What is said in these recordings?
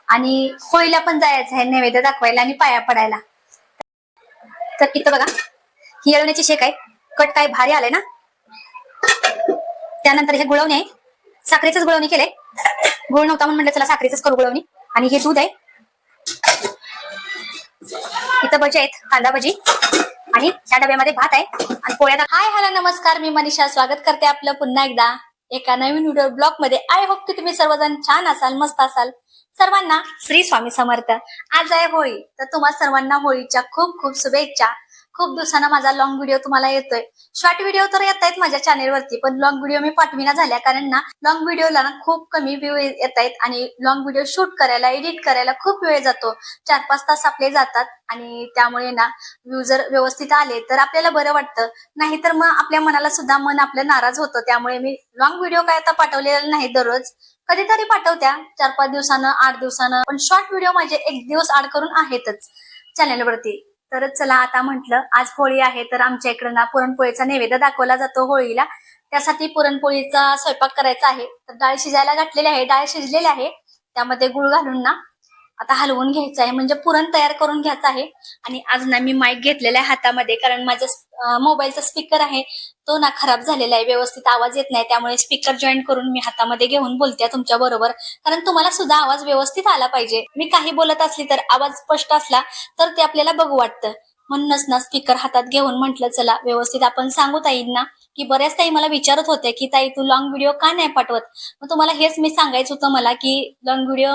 आणि होळीला पण जायचं आहे नैवेद्य दाखवायला आणि पाया पडायला. तर इथं बघा ही येळवण्याची शेक आहे. कट काय भारी आलंय ना. त्यानंतर हे गुळवणी आहे. साखरेचंच गुळवणी केलंय. गुळ नव्हता म्हणून म्हटलं चला साखरेचंच करू गुळवणी. आणि हे दूध आहे. इथं भजी आहेत, कांदा भजी. आणि ह्या डब्यामध्ये भात आहे आणि पोळ्या. हाय हॅलो नमस्कार, मी मनीषा. स्वागत करते आपलं पुन्हा एकदा एका नवीन व्हिडिओ ब्लॉग मध्ये. आय होप की तुम्ही सर्वजण छान असाल, मस्त असाल. सर्वांना श्री स्वामी समर्थ. आज आहे होळी, तर तुम्हा सर्वांना होळीच्या खूप खूप शुभेच्छा. खूप दिवसांना माझा लॉंग व्हिडिओ तुम्हाला येतोय. शॉर्ट व्हिडिओ तर येत आहेत माझ्या चॅनेलवरती, पण लॉंग व्हिडिओ मी पाठविना झाल्या कारण ना लॉंग व्हिडिओला ना खूप कमी व्ह्यू येत आहेत आणि लॉंग व्हिडिओ शूट करायला, एडिट करायला खूप वेळ जातो. 4-5 तास आपले जातात आणि त्यामुळे ना व्ह्यू जर व्यवस्थित आले तर आपल्याला बरं वाटतं. नाहीतर मग आपल्या मनाला सुद्धा मन आपलं नाराज होतं. त्यामुळे मी लॉंग व्हिडिओ काय आता पाठवलेला नाही दररोज, कधीतरी पाठवत्या 4-5 दिवसानं, 8 दिवसानं. पण शॉर्ट व्हिडिओ माझे 1 दिवस आड करून आहेतच चॅनेलवरती. तर चला आता म्हटलं आज होळी आहे तर आमच्या इकडे ना पुरणपोळीचा नैवेद्य दाखवला जातो होळीला. त्यासाठी पुरणपोळीचा स्वयंपाक करायचा आहे. तर डाळ शिजायला घातलेली आहे. डाळ शिजलेली आहे. त्यामध्ये गुळ घालून ना आता हलवून घ्यायचं आहे, म्हणजे पुरण तयार करून घ्यायचं आहे. आणि आज ना मी माईक घेतलेला आहे हातामध्ये, कारण माझ्या मोबाईलचा स्पीकर आहे तो ना खराब झालेला आहे, व्यवस्थित आवाज येत नाही. त्यामुळे स्पीकर जॉईन करून मी हातामध्ये घेऊन बोलते तुमच्या बरोबर, कारण तुम्हाला सुद्धा आवाज व्यवस्थित आला पाहिजे. मी काही बोलत असली तर आवाज स्पष्ट असला तर ते आपल्याला बघू वाटतं. म्हणूनच ना स्पीकर हातात घेऊन म्हटलं चला व्यवस्थित आपण सांगू ताईंना, की बऱ्याच ताई मला विचारत होत्या की ताई तू लॉंग व्हिडिओ का नाही पाठवत. मग तुम्हाला हेच मी सांगायचं होतं मला, की लॉंग व्हिडिओ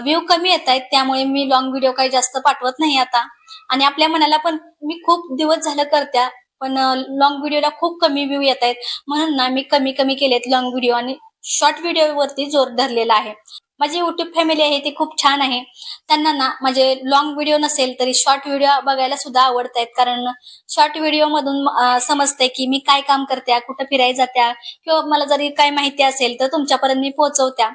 व्ह्यू कमी येत आहेत, त्यामुळे मी लॉंग व्हिडिओ काही जास्त पाठवत नाही आता. आणि आपल्या मनाला पण मी खूप दिवस झालं करत्या, पण लॉंग व्हिडिओला खूप कमी व्ह्यू येत आहेत. म्हणून ना मी कमी कमी केलेत लॉंग व्हिडिओ आणि शॉर्ट व्हिडिओ वरती जोर धरलेला आहे. माझी युट्यूब फॅमिली आहे ती खूप छान आहे. त्यांना ना म्हणजे लॉंग व्हिडिओ नसेल तरी शॉर्ट व्हिडिओ बघायला सुद्धा आवडत आहेत, कारण शॉर्ट व्हिडिओ मधून समजते की मी काय काम करत्या, कुठं फिरायला जात्या, किंवा मला जरी काय माहिती असेल तर तुमच्यापर्यंत मी पोहोचवत्या.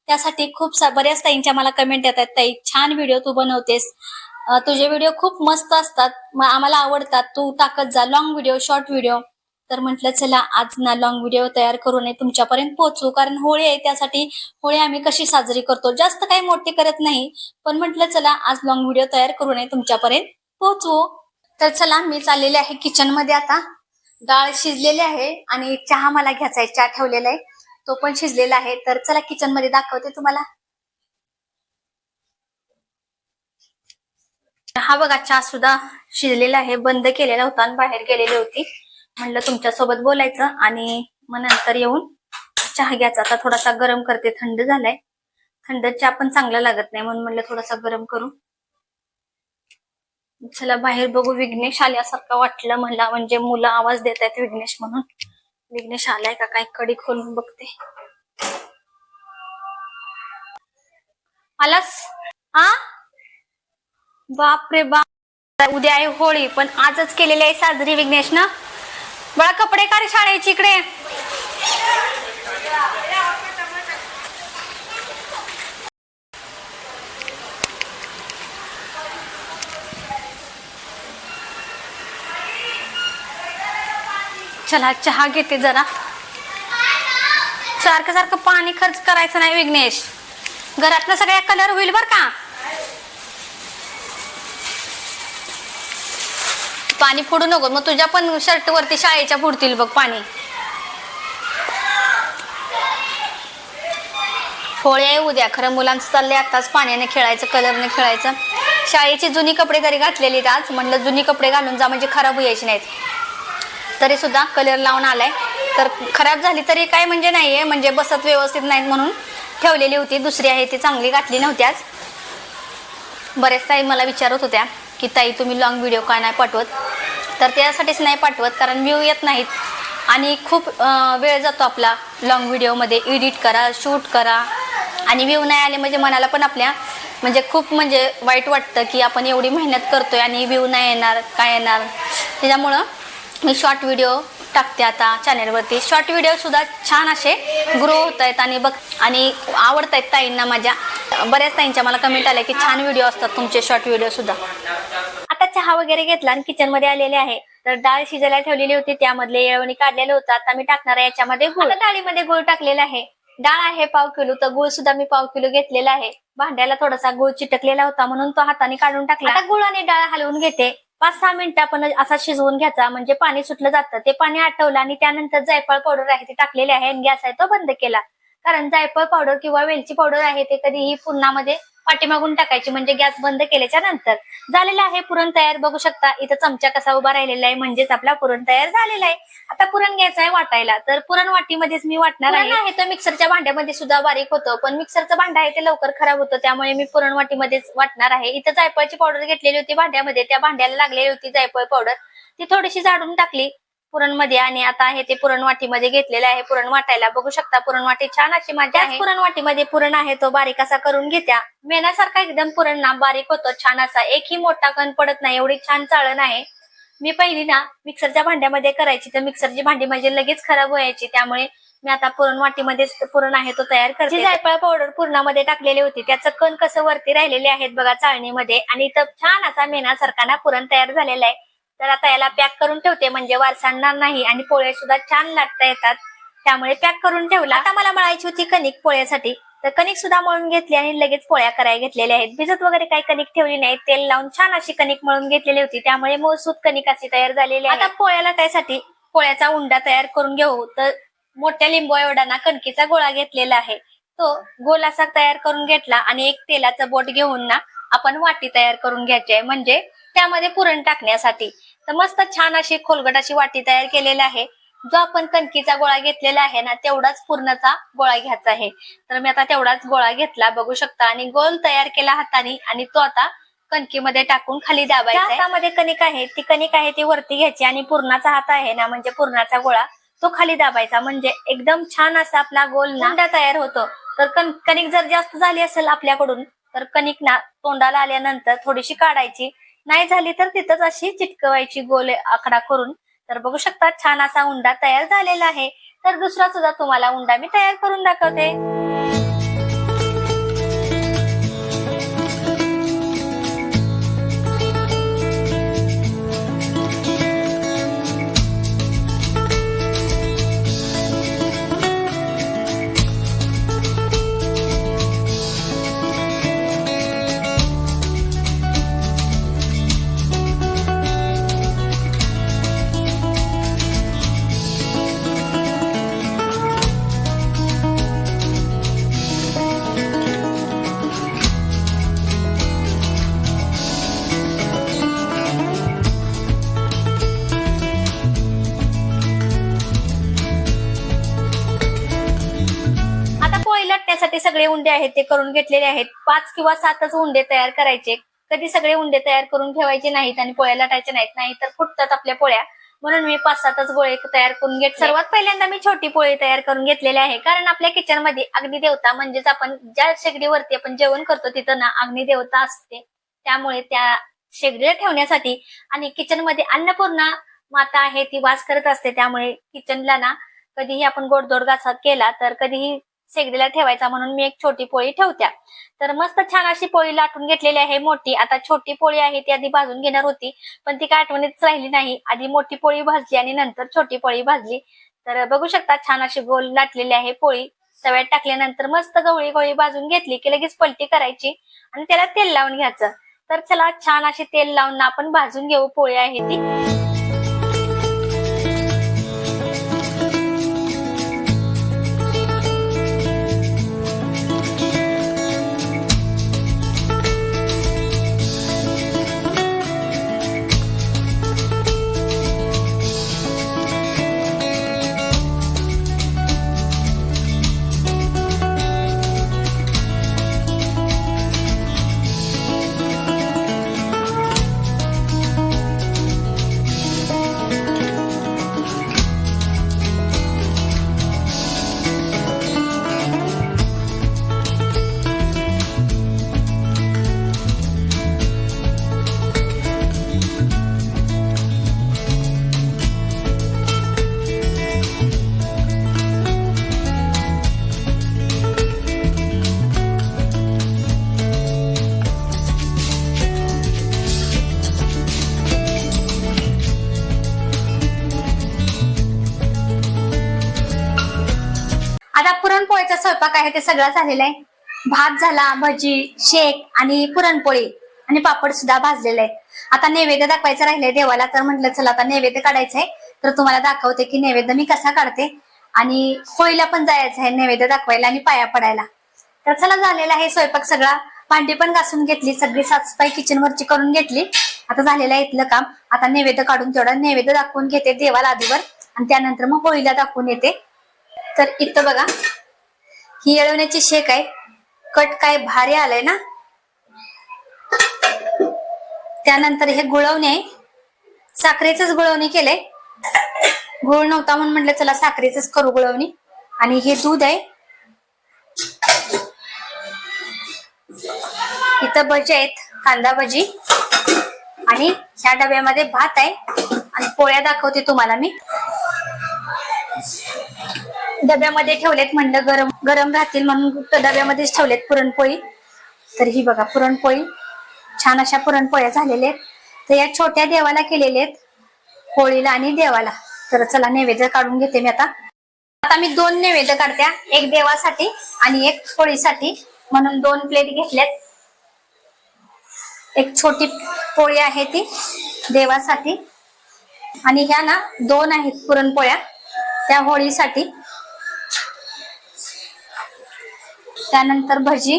त्यासाठी खूप बऱ्याच ताईंच्या मला कमेंट येतात, ताई छान व्हिडिओ तू बनवतेस, तुझे व्हिडिओ खूप मस्त असतात, आम्हाला आवडतात, तू टाकत जा लॉंग व्हिडिओ, शॉर्ट व्हिडिओ. तर म्हटलं चला आज ना लॉंग व्हिडिओ तयार करू नये तुमच्यापर्यंत पोहोचू, कारण होळी आहे. त्यासाठी होळी आम्ही कशी साजरी करतो, जास्त काही मोठी करत नाही, पण म्हटलं चला आज लॉंग व्हिडिओ तयार करू नये तुमच्यापर्यंत पोहोचू. तर चला मी चाललेले आहे किचन मध्ये. आता डाळ शिजलेली आहे आणि चहा मला घ्यायचा आहे, चहा ठेवलेला आहे तो पण शिजलेला आहे. तर चला किचन मध्ये दाखवते तुम्हाला. हा बघा चहा सुद्धा शिजलेला आहे. बंद केलेला होता आणि बाहेर गेलेली होती. म्हणलं तुमच्या सोबत बोलायचं आणि मग नंतर येऊन चहा घ्यायचा. आता थोडासा गरम करते, थंड झालाय. थंड चहा पण चांगला लागत नाही, म्हणून म्हणलं थोडासा गरम करू. चला बाहेर बघू. विघ्नेश आल्यासारखं वाटलं मला, म्हणजे मुलं आवाज देत आहेत विघ्नेश म्हणून. विघ्नेश आलाय का काय, कडी खोलून बघते. आलास? हा बाप रे बाप. उद्या आहे होळी, पण आजच केलेली आहे साजरी विघ्नेश ना. बळा कपडे काढ शाळेची इकडे. चला चहा घेते जरा. सारखं सारखं पाणी खर्च करायचं नाही विघ्नेश, घरातलं सगळ्या कलर होईल बर का. पाणी फोडू नको, मग तुझ्या पण शर्ट वरती शाळेच्या फुडतील बघ पाणी. होळी आहे उद्या, खरं मुलांचं चाललंय आताच पाण्याने खेळायचं, कलरने खेळायचं. शाळेची जुनी कपडे तरी घातलेली आज, म्हटलं जुनी कपडे घालून जा म्हणजे खराब व्हायची नाहीत. तरी सुद्धा कलर लावून आलाय, तर खराब झाली तरी काय म्हणजे नाहीये, म्हणजे बसत व्यवस्थित नाहीत म्हणून ठेवलेली होती. दुसरी आहे ती चांगली घातली नव्हती आज. बरेच ताई मला विचारत होत्या की ताई तुम्ही लॉंग व्हिडिओ का नाही पाठवत. तर त्यासाठीच नाही पाठवत, कारण व्ह्यू येत नाहीत आणि खूप वेळ जातो आपला लॉंग व्हिडिओमध्ये. एडिट करा, शूट करा, आणि व्ह्यू नाही आले म्हणजे मनाला पण आपल्या म्हणजे खूप म्हणजे वाईट वाटतं की आपण एवढी मेहनत करतोय आणि व्ह्यू नाही येणार, काय येणार. त्याच्यामुळं मी शॉर्ट व्हिडिओ टाकते आता चॅनेलवरती. शॉर्ट व्हिडिओ सुद्धा छान असे ग्रो होत आहेत आणि आवडत आहेत ताईंना माझ्या. बऱ्याच ताईंच्या मला कमेंट आल्या की छान व्हिडिओ असतात तुमचे शॉर्ट व्हिडिओ सुद्धा. आता चहा वगैरे घेतला आणि किचन मध्ये आलेले आहे. तर डाळ शिजायला ठेवलेली होती, त्यामधले येळवणी काढलेले होतं. आता मी टाकणार आहे याच्यामध्ये गुळ. डाळीमध्ये गुळ टाकलेला आहे. डाळ आहे पाव किलो, तर गुळ सुद्धा मी पाव किलो घेतलेला आहे. भांड्याला थोडासा गुळ चिटकलेला होता म्हणून तो हाताने काढून टाकला. आता गुळ आणि डाळ हलवून घेते. 5-6 मिनिटं आपण असा शिजवून घ्यायचा, म्हणजे पाणी सुटलं जातं. ते पाणी आटवलं आणि त्यानंतर जायफळ पावडर आहे ते टाकलेले आहे आणि गॅस आहे तो बंद केला. कारण जायफळ पावडर किंवा वेलची पावडर आहे ते कधीही पुरणामध्ये पाठीमागून टाकायची, म्हणजे गॅस बंद केल्याच्या नंतर. झालेला आहे पुरण तयार. बघू शकता इथं चमचा कसा उभा राहिलेला आहे, म्हणजेच आपला पुरण तयार झालेला आहे. आता पुरण घ्यायचं आहे वाटायला. तर पुरण वाटीमध्येच मी वाटणार आहे. तर मिक्सरच्या भांड्यामध्ये सुद्धा बारीक होतं, पण मिक्सरचं भांडं आहे ते लवकर खराब होतं, त्यामुळे मी पुरण वाटीमध्येच वाटणार आहे. इथं जायफळची पावडर घेतलेली होती भांड्यामध्ये, त्या भांड्याला लागलेली होती जायफळ पावडर, ती थोडीशी झाडून टाकली पुरण मध्ये आणि आता आहे ते पुरण वाटीमध्ये घेतलेलं आहे पुरण वाटायला. बघू शकता पुरण वाटी छान अशी माझी आहे. पुरण वाटीमध्ये पुरण आहे तो बारीक असा करून घेत्या. मेणासारखा एकदम पुरण ना बारीक होतो छान असा, एकही मोठा कण पडत नाही, एवढी छान चाळण आहे. मी पहिली ना मिक्सरच्या भांड्यामध्ये करायची, तर मिक्सरची भांडी म्हणजे लगेच खराब व्हायची, त्यामुळे मी आता पुरण वाटीमध्येच पुरण आहे तो तयार करते. जायफळ पावडर पुरणामध्ये टाकलेली होती, त्याचं कण कसं वरती राहिलेले आहेत बघा चाळणीमध्ये, आणि इथं छान असा मेणासारखा ना पुरण तयार झालेला आहे. तर आता याला पॅक करून ठेवते, म्हणजे वार सांडणार नाही आणि पोळे सुद्धा छान लाटता येतात, त्यामुळे पॅक करून ठेवला. आता मला मळायची होती कणिक पोळ्यासाठी, तर कणिक सुद्धा मळून घेतली आणि लगेच पोळ्या करायला घेतलेल्या आहेत. भिजत वगैरे काही कणिक ठेवली नाही, तेल लावून छान अशी कणिक मळून घेतलेली होती, त्यामुळे मऊसूत कणिक अशी तयार झालेली आहे. आता पोळ्या लाटायसाठी पोळ्याचा उंडा तयार करून घेऊ. तर मोठ्या लिंबू एवढा ना कणकीचा गोळा घेतलेला आहे, तो गोल असा तयार करून घेतला आणि एक तेलाचं बोट घेऊन ना आपण वाटी तयार करून घ्यायची आहे, म्हणजे त्यामध्ये पुरण टाकण्यासाठी. तर मस्त छान अशी खोलगट अशी वाटी तयार केलेली आहे. जो आपण कणकीचा गोळा घेतलेला आहे ना तेवढाच पुरणाचा गोळा घ्यायचा आहे. तर मी आता तेवढाच गोळा घेतला बघू शकता, आणि गोल तयार केला हाताने, आणि तो आता कणकीमध्ये टाकून खाली दाबायचा. हातामध्ये कणिक आहे ती कणिक आहे ती वरती घ्यायची आणि पुरणाचा हात आहे ना म्हणजे पुरणाचा गोळा तो खाली दाबायचा, म्हणजे एकदम छान असा आपला गोल उंडा तयार होतो. तर कणिक जर जास्त झाली असेल आपल्याकडून तर कणिक ना तोंडाला आल्यानंतर थोडीशी काढायची, नाही झाली तर तिथंच अशी चिटकवायची गोल आकडा करून. तर बघू शकता छान असा उंडा तयार झालेला आहे. तर दुसरा सुद्धा तुम्हाला उंडा मी तयार करून दाखवते. लाटण्यासाठी सगळे उंडे आहेत ते करून घेतलेले आहेत. 5 किंवा 7च उंडे तयार करायचे, कधी सगळे उंडे तयार करून ठेवायचे नाहीत आणि पोळ्या लाटायच्या नाहीत, नाही तर फुटतात आपल्या पोळ्या, म्हणून मी 5-7च गोळे तयार करून घेतले. सर्वात पहिल्यांदा मी छोटी पोळी तयार करून घेतलेली आहे, कारण आपल्या किचन मध्ये अग्निदेवता म्हणजेच आपण ज्या शेगडीवरती आपण जेवण करतो तिथं ना अग्निदेवता असते, त्यामुळे त्या शेगडीला ठेवण्यासाठी आणि किचन मध्ये अन्नपूर्णा माता आहे ती वास करत असते, त्यामुळे किचनला ना कधीही आपण गोडधोड घासा केला तर कधीही शेगडीला ठेवायचा, म्हणून मी एक छोटी पोळी ठेवत्या. तर मस्त छान अशी पोळी लाटून घेतलेली आहे मोठी. आता छोटी पोळी आहे ती आधी भाजून घेणार होती, पण ती काय आठवणीच राहिली नाही, आधी मोठी पोळी भाजली आणि नंतर छोटी पोळी भाजली. तर बघू शकता छान अशी गोल लाटलेली आहे पोळी. तव्यात टाकल्यानंतर मस्त गवळी गवळी भाजून घेतली की लगेच पलटी करायची आणि त्याला तेल लावून घ्यायचं. तर चला छान अशी तेल लावून आपण भाजून घेऊ पोळी आहे ती. आता पुरणपोळीचा स्वयंपाक आहे ते सगळं झालेला आहे. भात झाला, भजी, शेक आणि पुरणपोळी आणि पापड सुद्धा भाजलेले आहेत. आता नैवेद्य दाखवायचं राहिलंय देवाला, तर म्हटलं चला आता नैवेद्य काढायचंय, तर तुम्हाला दाखवते की नैवेद्य मी कसा काढते. आणि होळीला पण जायचं आहे नैवेद्य दाखवायला आणि पाया पडायला. तर चला झालेला आहे स्वयंपाक सगळा. भांडी पण घासून घेतली, सगळी साफसफाई किचन वरची करून घेतली. आता झालेलं आहे इथलं काम. आता नैवेद्य काढून तेवढा नैवेद्य दाखवून घेते देवाला आधीवर आणि त्यानंतर मग होळीला दाखवून येते. तर इथं बघा ही येळवण्याची शेक आहे. कट काय भारी आलंय ना. त्यानंतर हे गुळवणे आहे, साखरेच गुळवणी केलंय. गुळ नव्हता म्हणून म्हटलं चला साखरेच करू गुळवणी. आणि हे दूध आहे. इथं भजी आहेत, कांदा भजी. आणि ह्या डब्यामध्ये भात आहे आणि पोळ्या दाखवते तुम्हाला मी. डब्यामध्ये ठेवलेत, म्हणलं गरम गरम राहतील म्हणून डब्यामध्येच ठेवलेत पुरणपोळी. तर ही बघा पुरणपोळी, छान अशा पुरणपोळ्या झालेल्या आहेत. तर या छोट्या देवाला केलेल्या आहेत, होळीला आणि देवाला. तर चला नैवेद्य काढून घेते मी आता. आता मी 2 नैवेद्य काढत्या, एक देवासाठी आणि एक होळीसाठी, म्हणून 2 प्लेट घेतल्यात. एक छोटी पोळी आहे ती देवासाठी आणि ह्या ना 2 आहेत पुरणपोळ्या त्या होळीसाठी. त्यानंतर भजी,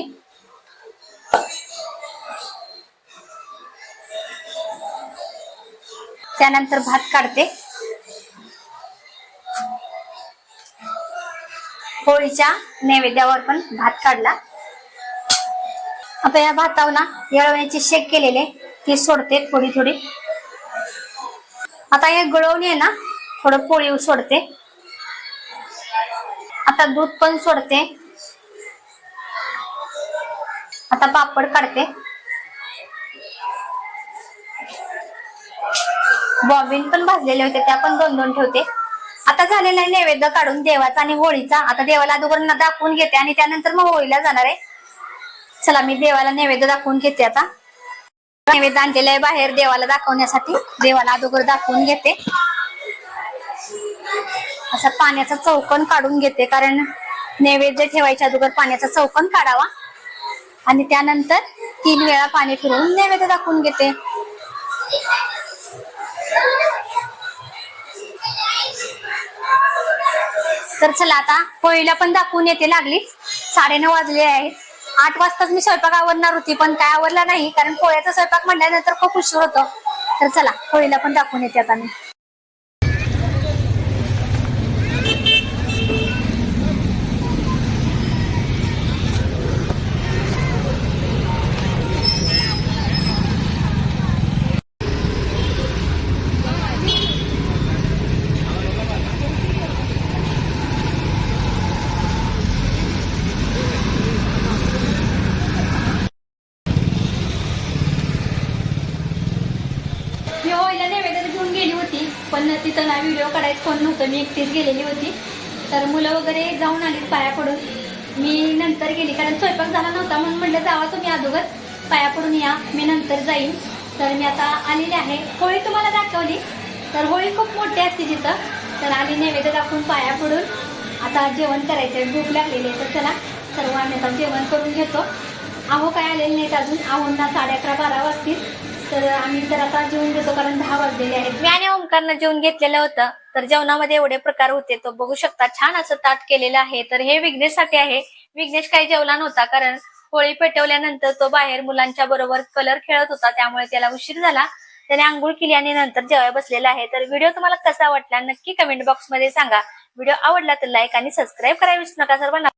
त्यानंतर भात काढते. होळीच्या नैवेद्यावर पण भात काढला. आता या भातावर ना येळवण्याची शेक केलेली ती सोडते थोडी थोडी. आता हे गुळवणी आहे ना, थोडं पोळी सोडते. आता दूध पण सोडते. आता पापड काढते. बॉबिन पण भाजलेले होते, त्या पण 2-2 ठेवते. आता झालेला आहे नैवेद्य काढून देवाचा आणि होळीचा. आता देवाला अगोदर दाखवून घेते आणि त्यानंतर मग होळीला जाणार आहे. चला मी देवाला नैवेद्य दाखवून घेते. आता नैवेद्य आणलेलं आहे बाहेर देवाला दाखवण्यासाठी. देवाला अगोदर दाखवून घेते. असा पाण्याचा चौकोन काढून घेते, कारण नैवेद्य ठेवायच्या अगोदर पाण्याचा चौकोन काढावा. आणि त्यानंतर 3 वेळा पाणी फिरवून नैवेद्य दाखवून घेते. तर चला आता होळीला पण दाखवून येते. लागलीच 9:30 वाजले आहेत. 8 वाजताच मी स्वयंपाक आवरणार होती, पण काय आवरला नाही, कारण पोळ्याचा स्वयंपाक म्हटल्यानंतर खूप उशीर होतो. तर चला होळीला पण दाखवून येते आता मी. मी होळीला नैवेद्य घेऊन गेली होती, पण तिथं ना व्हिडिओ काढायचं कोण नव्हतं, मी एकटीच गेलेली होती. तर मुलं वगैरे जाऊन आलीत पाया पडून. मी नंतर गेली, कारण स्वयंपाक झाला नव्हता, म्हणून म्हटलं जावा तुम्ही अगोदर पाया पडून या, मी नंतर जाईन. तर मी आता आलेली आहे. होळी तुम्हाला दाखवली, तर होळी खूप मोठी असते तिथं. तर आली नैवेद्य दाखवून पाया पडून. आता जेवण करायचंय, भूक लागलेली आहे. तर चला सर्व आम्ही आता जेवण करून घेतो. आहो काय आलेले नाहीत अजून, आहोंना 11:30-12 वाजतील. तर आम्ही तर आता जेवून घेतो, कारण 10 वाजलेले आहेत. मी आणि ओमकारनं जेवून घेतलेलं होतं. तर जेवणामध्ये एवढे प्रकार होते, तो बघू शकता. छान असं ताट केलेलं आहे. तर हे विघ्नेशसाठी आहे. विघ्नेश काही जेवला नव्हता, कारण होळी पेटवल्यानंतर तो बाहेर मुलांच्या बरोबर कलर खेळत होता, त्यामुळे त्याला उशीर झाला. त्याने आंघोळ केली आणि नंतर जेवायला बसलेला आहे. तर व्हिडिओ तुम्हाला कसा वाटला नक्की कमेंट बॉक्स मध्ये सांगा. व्हिडिओ आवडला तर लाईक आणि सबस्क्राईब करायला विसरू नका सर्वांना.